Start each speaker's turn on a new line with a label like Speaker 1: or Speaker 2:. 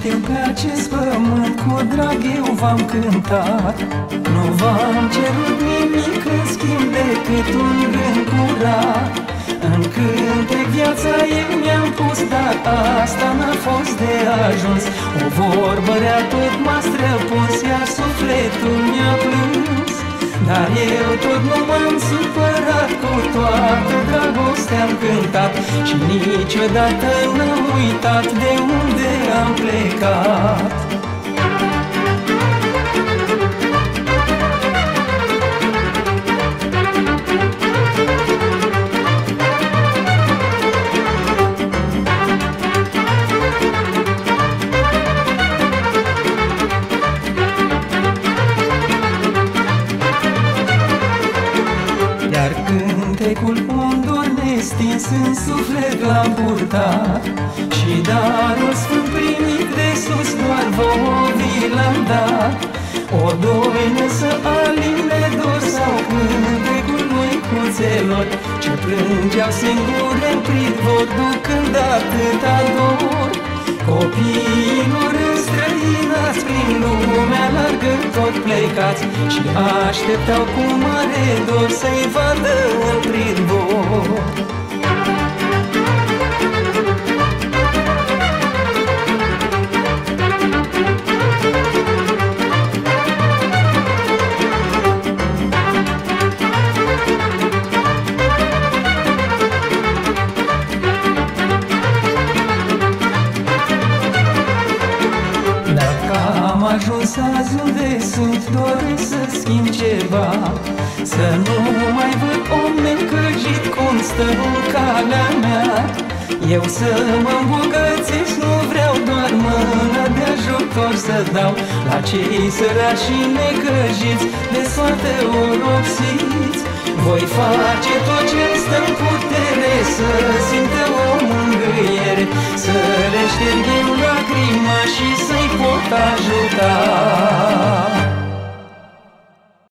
Speaker 1: știu pe acest pământ cu drag eu v-am cântat. Nu v-am cerut nimic în schimb decât un gând curat. În cântec viața eu mi-am pus, dar asta n-a fost de ajuns. O vorbă rea tot m-a străpuns, iar sufletul mi-a plâns. Dar eu tot nu m-am supărat, cu toată dragostea am cântat. Și niciodată n-am uitat de unde am plecat. Iar cântecul un dor nestins în suflet l-am purtat. Și darul sfânt primit de sus doar vouă vi l-am dat. O doină să aline dor sau cântecul măicuțelor ce plângeau singure în pridvor ducând atâta dor. Copiilor înstrăinați prin lumea largă tot plecați și așteptau cu mare dor să-i vadă în pridvor. Am ajuns azi unde sunt, doresc să schimb ceva. Să nu mai văd oameni căjit cum stă în calea mea. Eu să mă îmbogățesc, nu vreau doar mâna de ajutor să dau la cei săraci și necăjiți, de soartă oropsiți. Voi face tot ce-mi stă în putere să simtă o mângâiere, să le șterg eu lacrima și să-i pot ajuta.